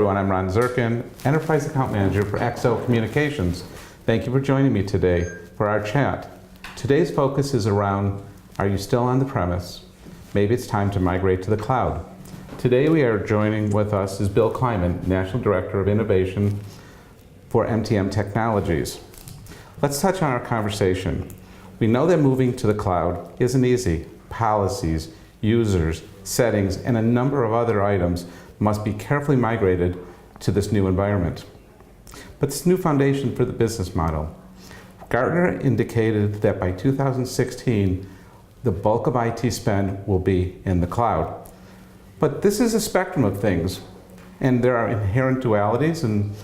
everyone. I'm Ron Zirkin, Enterprise Account Manager for XL Communications. Thank you for joining me today for our chat. Today's focus is around, are you still on the premise? Maybe it's time to migrate to the cloud. Today we are joining with us is Bill Kleyman, National Director of Innovation for MTM Technologies. Let's touch on our conversation. We know that moving to the cloud isn't easy. Policies, users, settings, and a number of other items must be carefully migrated to this new environment. But this new foundation for the business model. Gartner indicated that by 2016, the bulk of IT spend will be in the cloud. But this is a spectrum of things, and there are inherent dualities, and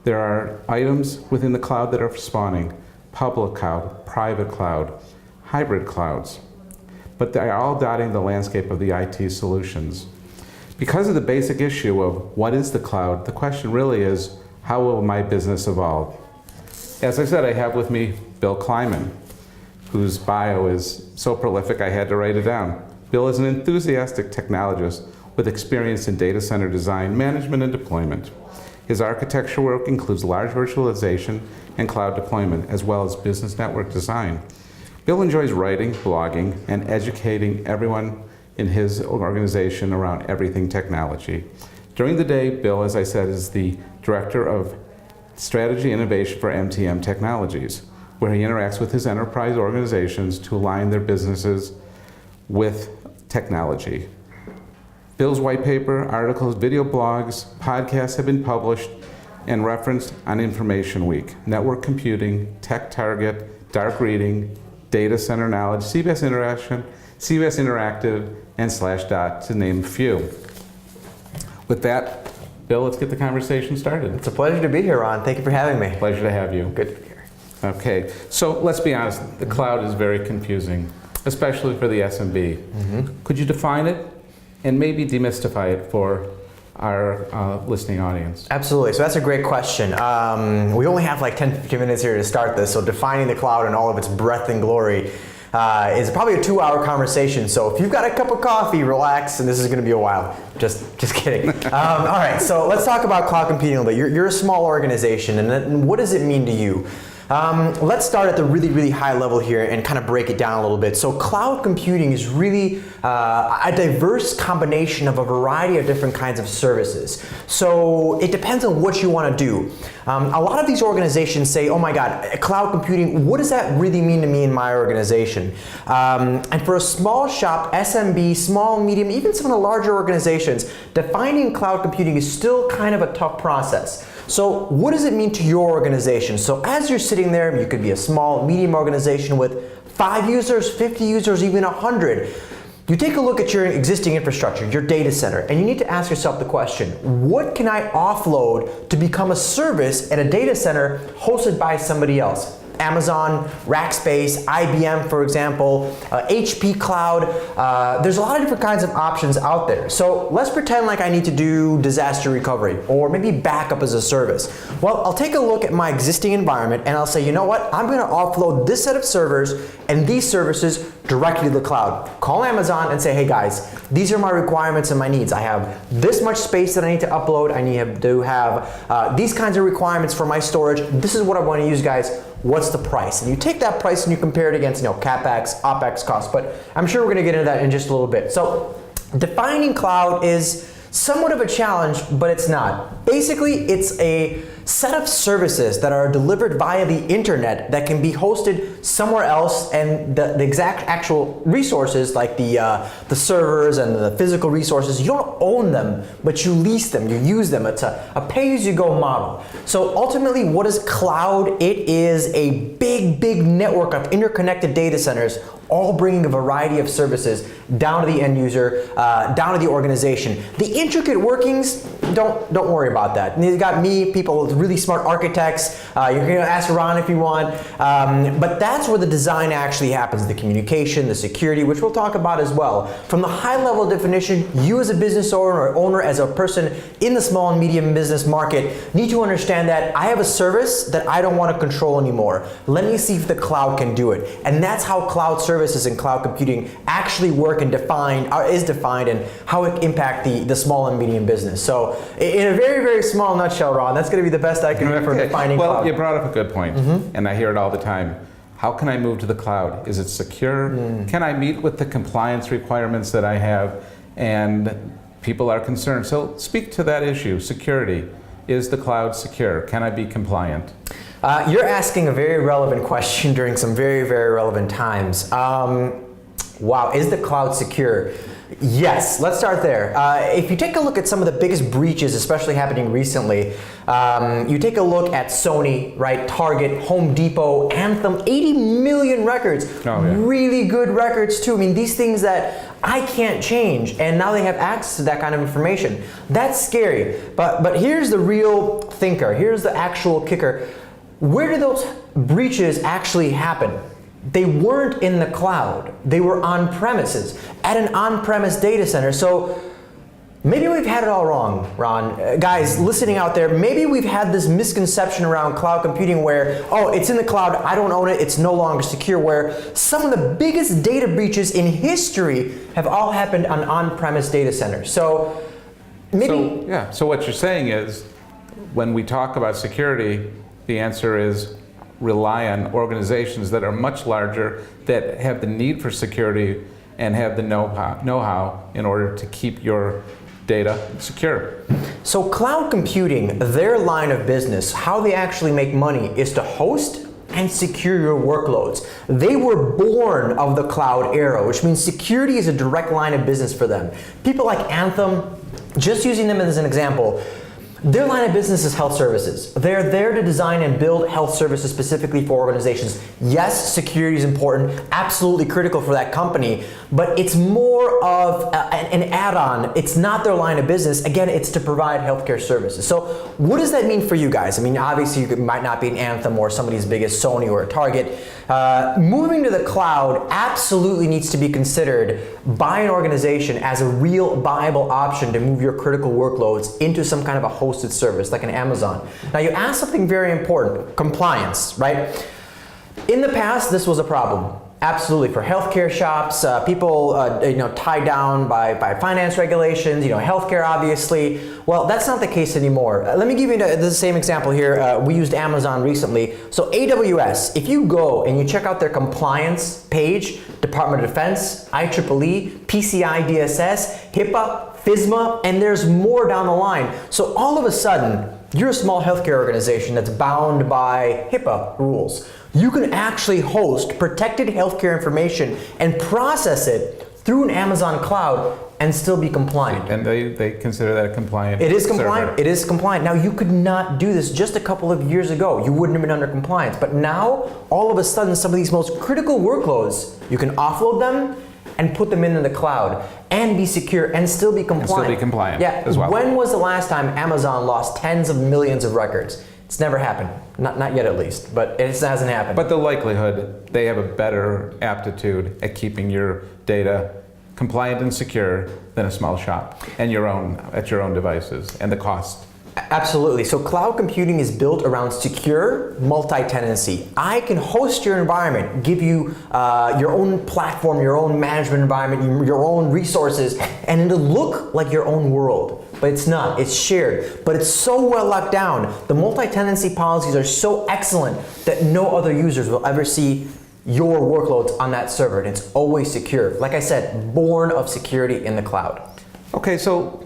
there are items within the cloud that are spawning: public cloud, private cloud, hybrid clouds. But they are all dotting the landscape of the IT solutions. Because of the basic issue of what is the cloud, the question really is, how will my business evolve? As I said, I have with me Bill Kleyman, whose bio is so prolific I had to write it down. Bill is an enthusiastic technologist with experience in data center design, management, and deployment. His architecture work includes large virtualization and cloud deployment, as well as business network design. Bill enjoys writing, blogging, and educating everyone in his organization around everything technology. During the day, Bill, as I said, is the Director of Strategy Innovation for MTM Technologies, where he interacts with his enterprise organizations to align their businesses with technology. Bill's white paper, articles, video blogs, podcasts have been published and referenced on Information Week, Network Computing, Tech Target, Dark Reading, Data Center Knowledge, CBS Interaction, CBS Interactive, and Slashdot, to name a few. With that, Bill, let's get the conversation started. It's a pleasure to be here, Ron. Thank you for having me. Pleasure to have you. Good to be here. Okay, so let's be honest, the cloud is very confusing, especially for the SMB. Could you define it and maybe demystify it for our listening audience? Absolutely. So that's a great question. We only have like 10, 15 minutes here to start this, so defining the cloud and all of its breadth and glory is probably a 2-hour conversation. So if you've got a cup of coffee, relax, and this is going to be a while. Just kidding. All right, so let's talk about cloud computing a little bit. You're a small organization, and what does it mean to you? Let's start at the really, really high level here and kind of break it down a little bit. So cloud computing is really a diverse combination of a variety of different kinds of services. So it depends on what you want to do. A lot of these organizations say, oh my God, cloud computing, what does that really mean to me in my organization? And for a small shop, SMB, small, medium, even some of the larger organizations, defining cloud computing is still kind of a tough process. So what does it mean to your organization? So as you're sitting there, you could be a small, medium organization with 5 users, 50 users, even 100. You take a look at your existing infrastructure, your data center, and you need to ask yourself the question, what can I offload to become a service at a data center hosted by somebody else? Amazon, Rackspace, IBM, for example, HP Cloud. There's a lot of different kinds of options out there. So let's pretend like I need to do disaster recovery or maybe backup as a service. Well, I'll take a look at my existing environment and I'll say, you know what? I'm going to offload this set of servers and these services directly to the cloud. Call Amazon and say, hey guys, these are my requirements and my needs. I have this much space that I need to upload. I need to have these kinds of requirements for my storage. This is what I want to use, guys. What's the price? And you take that price and you compare it against, CapEx, OpEx costs, but I'm sure we're going to get into that in just a little bit. So defining cloud is somewhat of a challenge, but it's not. Basically, it's a set of services that are delivered via the internet that can be hosted somewhere else, and the exact actual resources, like the servers and the physical resources, you don't own them, but you lease them, you use them. It's a pay-as-you-go model. So ultimately, what is cloud? It is a big network of interconnected data centers, all bringing a variety of services down to the end user, down to the organization. The intricate workings, don't worry about that. You got me, people with really smart architects. You're gonna ask Ron if you want. But that's where the design actually happens, the communication, the security, which we'll talk about as well. From the high level definition, you as a business owner or owner, as a person in the small and medium business market, need to understand that I have a service that I don't want to control anymore. Let me see if the cloud can do it. And that's how cloud services and cloud computing actually work and is defined, and how it impact the small and medium business. So in a very very small nutshell, Ron. That's going to be the best I can do for defining well, cloud. you brought up a good point, and I hear it all the time. How can I move to the cloud? Is it secure? Can I meet with the compliance requirements that I have? And people are concerned. So speak to that issue, security. Is the cloud secure? Can I be compliant? You're asking a very relevant question during some very, very relevant times. Wow, is the cloud secure? Yes, let's start there. If you take a look at some of the biggest breaches, especially happening recently, you take a look at Sony, right? Target, Home Depot, Anthem, 80 million records. Oh, yeah. Really good records too. I mean, these things that I can't change, and now they have access to that kind of information. That's scary. But here's the real thinker. Here's the actual kicker. Where did those breaches actually happen? They weren't in the cloud. They were on premises, at an on-premise data center. So maybe we've had it all wrong, Ron. Guys listening out there, maybe we've had this misconception around cloud computing where, oh, it's in the cloud, I don't own it, it's no longer secure, where some of the biggest data breaches in history have all happened on on-premise data centers. So maybe... So what you're saying is, when we talk about security, the answer is rely on organizations that are much larger, that have the need for security and have the know-how in order to keep your data secure. So cloud computing, their line of business, how they actually make money is to host and secure your workloads. They were born of the cloud era, which means security is a direct line of business for them. People like Anthem, just using them as an example, their line of business is health services. They're there to design and build health services specifically for organizations. Yes, security is important, absolutely critical for that company, but it's more of an add-on. It's not their line of business. Again, it's to provide healthcare services. So what does that mean for you guys? I mean, obviously you might not be an Anthem or somebody as big as Sony or a Target. Moving to the cloud absolutely needs to be considered by an organization as a real viable option to move your critical workloads into some kind of a hosted service like an Amazon. Now you asked something very important, compliance, right? In the past, this was a problem. Absolutely, for healthcare shops, people tied down by finance regulations, healthcare obviously. Well, that's not the case anymore. Let me give you the same example here. We used Amazon recently. So AWS, if you go and you check out their compliance page, Department of Defense, IEEE, PCI DSS, HIPAA, FISMA, and there's more down the line. So all of a sudden, you're a small healthcare organization that's bound by HIPAA rules. You can actually host protected healthcare information and process it through an Amazon cloud and still be compliant. And they consider that a compliant It is compliant. server. It is compliant. Now, you could not do this just a couple of years ago. You wouldn't have been under compliance. But now, all of a sudden, some of these most critical workloads, you can offload them and put them into the cloud and be secure and still be compliant. And still be compliant as well. When was the last time Amazon lost tens of millions of records? It's never happened. Not yet at least, but it hasn't happened. But the likelihood, they have a better aptitude at keeping your data compliant and secure than a small shop and at your own devices, and the cost. Absolutely. So cloud computing is built around secure multi-tenancy. I can host your environment, give you your own platform, your own management environment, your own resources, and it'll look like your own world. But it's not. It's shared. But it's so well locked down. The multi-tenancy policies are so excellent that no other users will ever see your workloads on that server. And it's always secure. Like I said, born of security in the cloud. Okay, so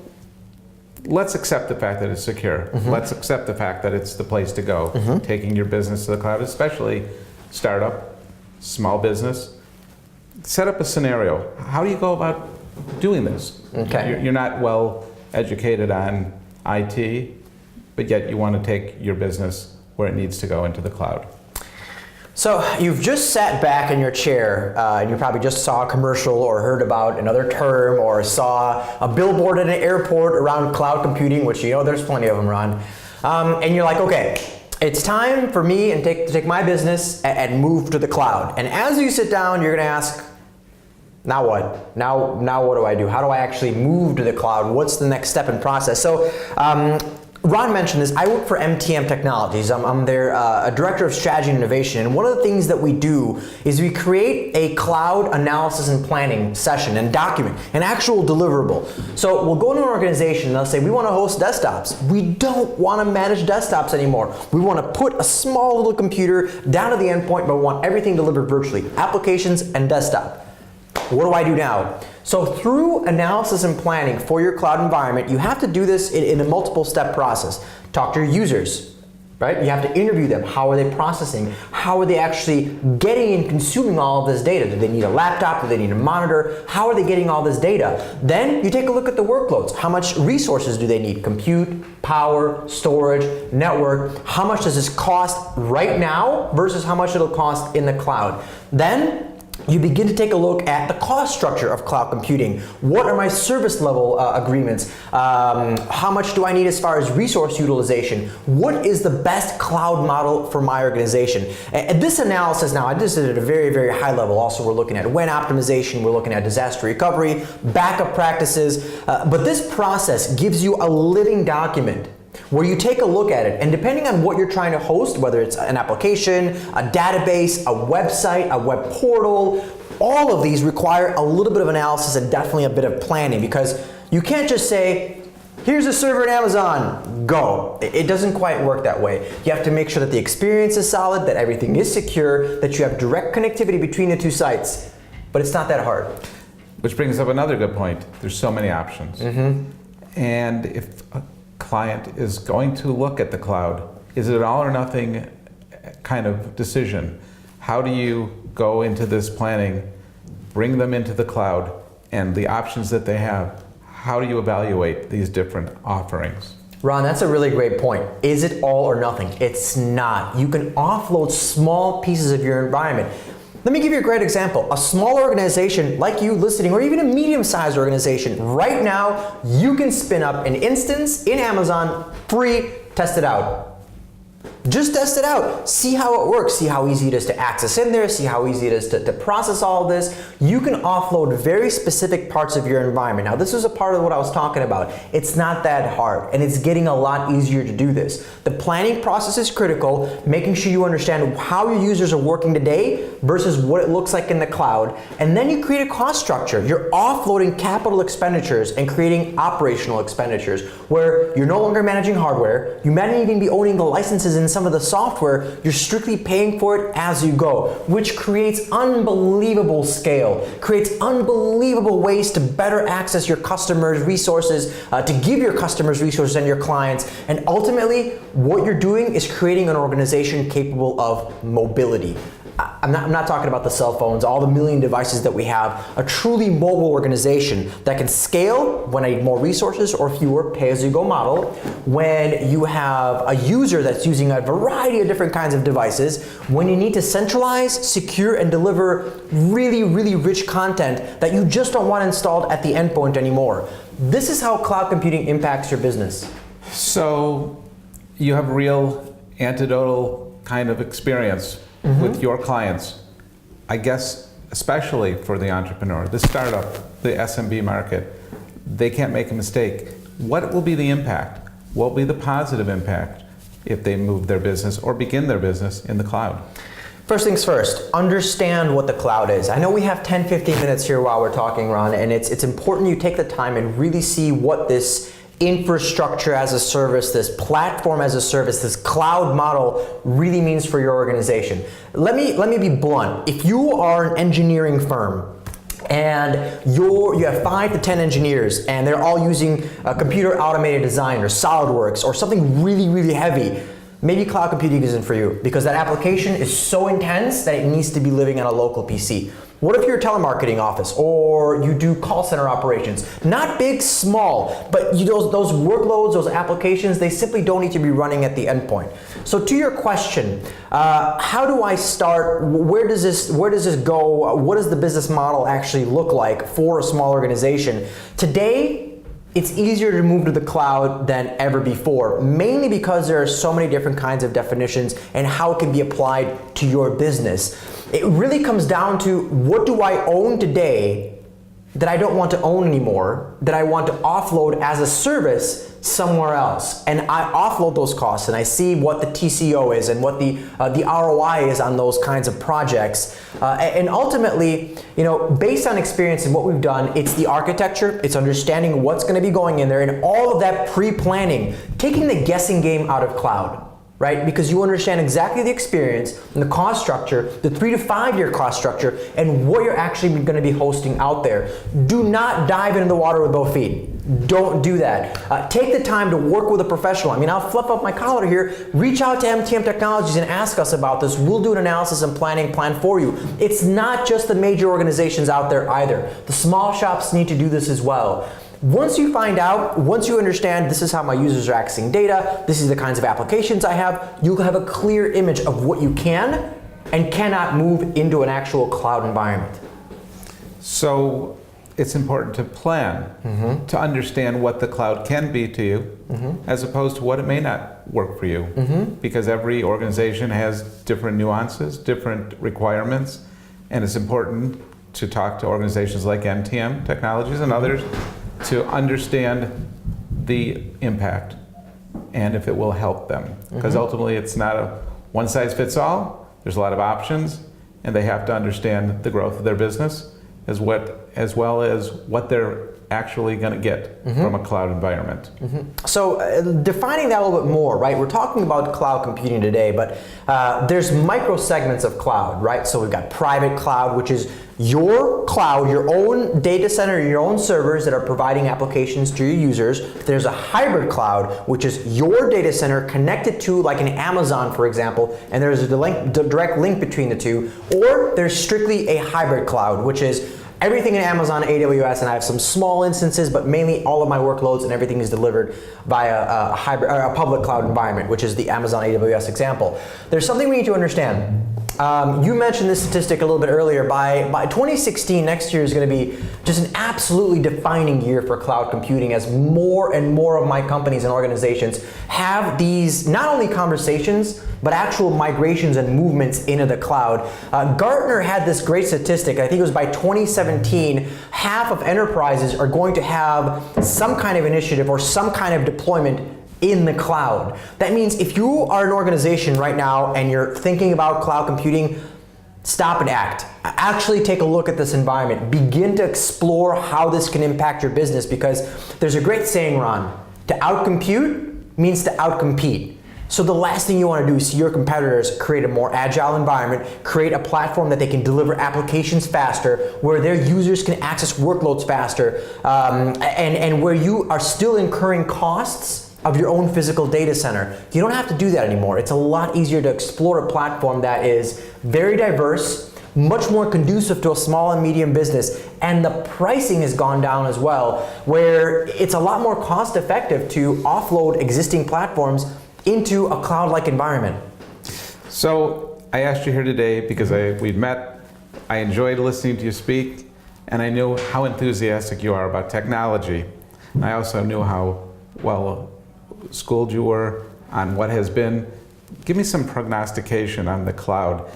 let's accept the fact that it's secure. Let's accept the fact that it's the place to go, taking your business to the cloud, especially startup, small business. Set up a scenario. How do you go about doing this? Okay. You're not well educated on IT, but yet you want to take your business where it needs to go, into the cloud. So you've just sat back in your chair and you probably just saw a commercial or heard about another term or saw a billboard at an airport around cloud computing, which there's plenty of them, Ron. And you're like, okay, it's time for me to take my business and move to the cloud. And as you sit down, you're going to ask, now what? Now what do I do? How do I actually move to the cloud? What's the next step in process? So Ron mentioned this. I work for MTM Technologies. I'm their Director of Strategy and Innovation. And one of the things that we do is we create a cloud analysis and planning session and document, an actual deliverable. So we'll go to an organization and they'll say, we want to host desktops. We don't want to manage desktops anymore. We want to put a small little computer down to the endpoint, but we want everything delivered virtually, applications and desktop. What do I do now? So through analysis and planning for your cloud environment, you have to do this in a multiple step process. Talk to your users, right? You have to interview them. How are they processing? How are they actually getting and consuming all of this data? Do they need a laptop? Do they need a monitor? How are they getting all this data? Then you take a look at the workloads. How much resources do they need? Compute, power, storage, network. How much does this cost right now versus how much it'll cost in the cloud? Then you begin to take a look at the cost structure of cloud computing. What are my service level agreements? How much do I need as far as resource utilization? What is the best cloud model for my organization? And this analysis now, I just did it at a very, very high level. Also, we're looking at WAN optimization, we're looking at disaster recovery, backup practices, but this process gives you a living document where you take a look at it, and depending on what you're trying to host, whether it's an application, a database, a website, a web portal, all of these require a little bit of analysis and definitely a bit of planning, because you can't just say, here's a server at Amazon, go. It doesn't quite work that way. You have to make sure that the experience is solid, that everything is secure, that you have direct connectivity between the two sites, but it's not that hard. Which brings up another good point. There's so many options. And if a client is going to look at the cloud, is it an all or nothing kind of decision? How do you go into this planning, bring them into the cloud, and the options that they have? How do you evaluate these different offerings? Ron, that's a really great point. Is it all or nothing? It's not. You can offload small pieces of your environment. Let me give you a great example. A small organization like you listening, or even a medium-sized organization, right now, you can spin up an instance in Amazon, free, test it out. Just test it out. See how it works. See how easy it is to access in there. See how easy it is to process all of this. You can offload very specific parts of your environment. Now, this is a part of what I was talking about. It's not that hard, and it's getting a lot easier to do this. The planning process is critical, making sure you understand how your users are working today versus what it looks like in the cloud. And then you create a cost structure. You're offloading capital expenditures and creating operational expenditures where you're no longer managing hardware. You might even be owning the licenses in some of the software. You're strictly paying for it as you go, which creates unbelievable scale, creates unbelievable ways to better access your customers' resources, to give your customers resources and your clients. And ultimately, what you're doing is creating an organization capable of mobility. I'm not talking about the cell phones, all the million devices that we have. A truly mobile organization that can scale when I need more resources or fewer, pay-as-you-go model. When you have a user that's using a variety of different kinds of devices. When you need to centralize, secure, and deliver really, really rich content that you just don't want installed at the endpoint anymore. This is how cloud computing impacts your business. So you have real anecdotal kind of experience with your clients. I guess especially for the entrepreneur, the startup, the SMB market, they can't make a mistake. What will be the impact? What will be the positive impact if they move their business or begin their business in the cloud? First things first, understand what the cloud is. I know we have 10, 15 minutes here while we're talking, Ron, and it's important you take the time and really see what this infrastructure as a service, this platform as a service, this cloud model really means for your organization. Let me be blunt. If you are an engineering firm and you have 5 to 10 engineers and they're all using a computer automated design or SolidWorks or something really, really heavy, maybe cloud computing isn't for you because that application is so intense that it needs to be living on a local PC. What if you're a telemarketing office or you do call center operations? Not big, small, but those workloads, those applications, they simply don't need to be running at the endpoint. So to your question, how do I start? Where does this go? What does the business model actually look like for a small organization? Today, it's easier to move to the cloud than ever before, mainly because there are so many different kinds of definitions and how it can be applied to your business. It really comes down to what do I own today that I don't want to own anymore, that I want to offload as a service somewhere else. And I offload those costs and I see what the TCO is and what the ROI is on those kinds of projects. And ultimately, based on experience and what we've done, it's the architecture, it's understanding what's going to be going in there, and all of that pre-planning, taking the guessing game out of cloud. Right? Because you understand exactly the experience and the cost structure, the 3 to 5 year cost structure, and what you're actually going to be hosting out there. Do not dive into the water with both feet. Don't do that. Take the time to work with a professional. I'll fluff up my collar here. Reach out to MTM Technologies and ask us about this. We'll do an analysis and planning plan for you. It's not just the major organizations out there either. The small shops need to do this as well. Once you find out, once you understand this is how my users are accessing data, this is the kinds of applications I have, you'll have a clear image of what you can and cannot move into an actual cloud environment. So it's important to plan, to understand what the cloud can be to you, as opposed to what it may not work for you. Because every organization has different nuances, different requirements, and it's important to talk to organizations like MTM Technologies and others to understand the impact and if it will help them. Because ultimately it's not a one size fits all. There's a lot of options, and they have to understand the growth of their business as well as what they're actually going to get from a cloud environment. So defining that a little bit more, right? We're talking about cloud computing today, but there's micro segments of cloud, right? So we've got private cloud, which is your cloud, your own data center, your own servers that are providing applications to your users. There's a hybrid cloud, which is your data center connected to like an Amazon, for example, and there's a direct link between the two. Or there's strictly a hybrid cloud, which is everything in Amazon AWS, and I have some small instances, but mainly all of my workloads and everything is delivered via a hybrid or a public cloud environment, which is the Amazon AWS example. There's something we need to understand. You mentioned this statistic a little bit earlier. By 2016, next year is going to be just an absolutely defining year for cloud computing, as more and more of my companies and organizations have these not only conversations, but actual migrations and movements into the cloud. Gartner had this great statistic. I think it was by 2017, half of enterprises are going to have some kind of initiative or some kind of deployment in the cloud. That means if you are an organization right now and you're thinking about cloud computing, stop and act. Actually take a look at this environment. Begin to explore how this can impact your business, because there's a great saying, Ron, to outcompute means to outcompete. So the last thing you want to do is see your competitors create a more agile environment, create a platform that they can deliver applications faster, where their users can access workloads faster, and where you are still incurring costs of your own physical data center. You don't have to do that anymore. It's a lot easier to explore a platform that is very diverse, much more conducive to a small and medium business, and the pricing has gone down as well, where it's a lot more cost effective to offload existing platforms into a cloud-like environment. So I asked you here today because we'd met, I enjoyed listening to you speak, and I knew how enthusiastic you are about technology. I also knew how well schooled you were on what has been. Give me some prognostication on the cloud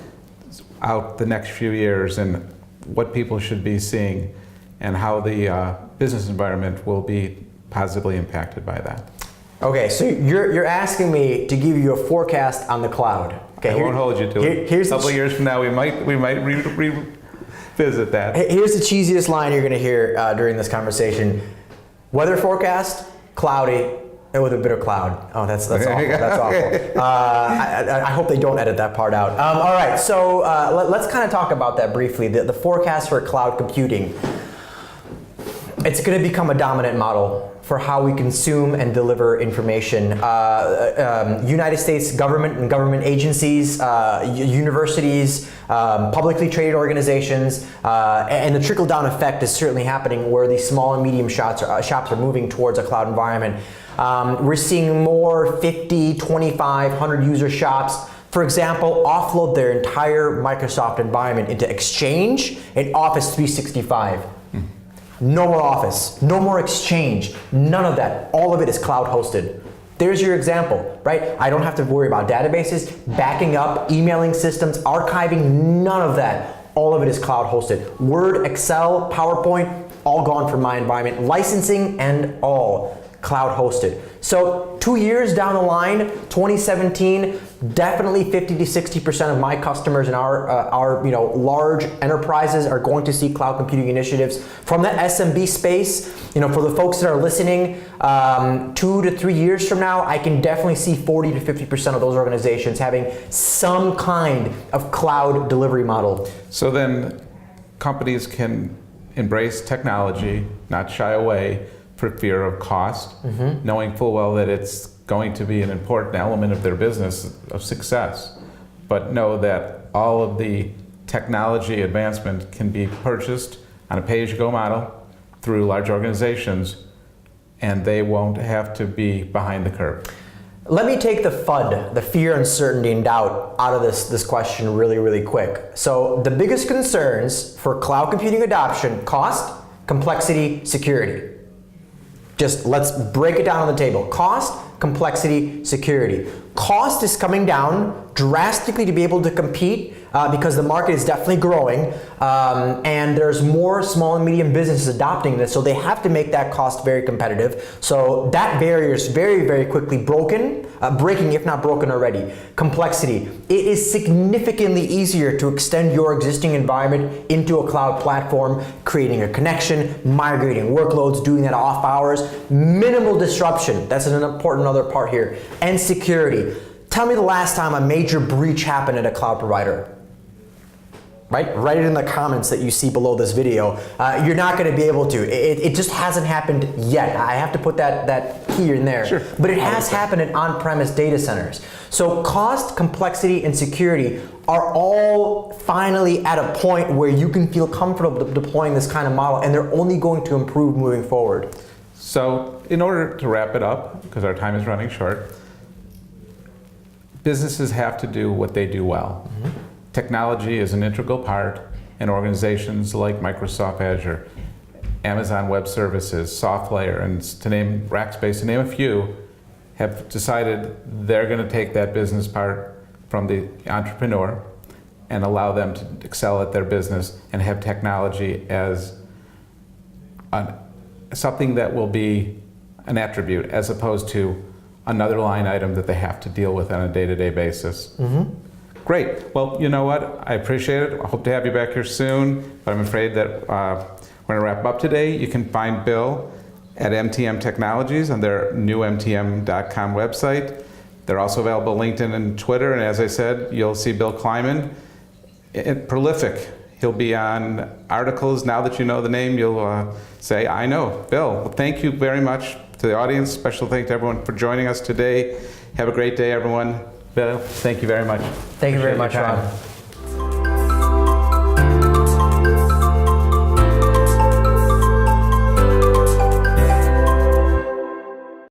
out the next few years, and what people should be seeing, and how the business environment will be positively impacted by that. Okay, so you're asking me to give you a forecast on the cloud. Okay, I won't hold you to it. A couple years from now, we might revisit that. Here's the cheesiest line you're going to hear during this conversation: weather forecast, cloudy, and with a bit of cloud. Oh, that's awful. That's awful. I hope they don't edit that part out. All right, so let's kind of talk about that briefly. The forecast for cloud computing. It's going to become a dominant model for how we consume and deliver information. United States government and government agencies, universities, publicly traded organizations, and the trickle-down effect is certainly happening, where these small and medium shops are moving towards a cloud environment. We're seeing more 50, 25, 100 user shops, for example, offload their entire Microsoft environment into Exchange and Office 365. No more Office, no more Exchange, none of that. All of it is cloud hosted. There's your example, right? I don't have to worry about databases, backing up, emailing systems, archiving, none of that. All of it is cloud hosted. Word, Excel, PowerPoint, all gone from my environment, licensing and all cloud hosted. So 2 years down the line, 2017, definitely 50 to 60% of my customers in our large enterprises are going to see cloud computing initiatives. From the SMB space, for the folks that are listening, 2 to 3 years from now, I can definitely see 40 to 50% of those organizations having some kind of cloud delivery model. So then companies can embrace technology, not shy away for fear of cost, knowing full well that it's going to be an important element of their business of success, but know that all of the technology advancement can be purchased on a pay-as-you-go model through large organizations, and they won't have to be behind the curve. Let me take the FUD, the fear, uncertainty, and doubt, out of this question really, really quick. So the biggest concerns for cloud computing adoption: cost, complexity, security. Just let's break it down on the table. Cost, complexity, security. Cost is coming down drastically to be able to compete because the market is definitely growing, and there's more small and medium businesses adopting this, so they have to make that cost very competitive. So that barrier is very, very quickly breaking, if not broken already. Complexity. It is significantly easier to extend your existing environment into a cloud platform, creating a connection, migrating workloads, doing that off hours, minimal disruption. That's an important other part here. And security. Tell me the last time a major breach happened at a cloud provider. Right? Write it in the comments that you see below this video. You're not going to be able to. It just hasn't happened yet. I have to put that key in there. Sure. But it has happened at on-premise data centers. So cost, complexity, and security are all finally at a point where you can feel comfortable deploying this kind of model, and they're only going to improve moving forward. So in order to wrap it up, because our time is running short, businesses have to do what they do well. Technology is an integral part, and organizations like Microsoft Azure, Amazon Web Services, SoftLayer, and to name Rackspace, to name a few, have decided they're going to take that business part from the entrepreneur and allow them to excel at their business and have technology as something that will be an attribute as opposed to another line item that they have to deal with on a day-to-day basis. Great. Well, you know what? I appreciate it. I hope to have you back here soon, but I'm afraid that we're going to wrap up today. You can find Bill at MTM Technologies on their new MTM.com website. They're also available on LinkedIn and Twitter, and as I said, you'll see Bill Kleyman. Prolific. He'll be on articles. Now that you know the name, you'll say, I know Bill. Well, thank you very much to the audience. Special thanks to everyone for joining us today. Have a great day, everyone. Bill, thank you very much. Thank you very much, Appreciate your Ron. time.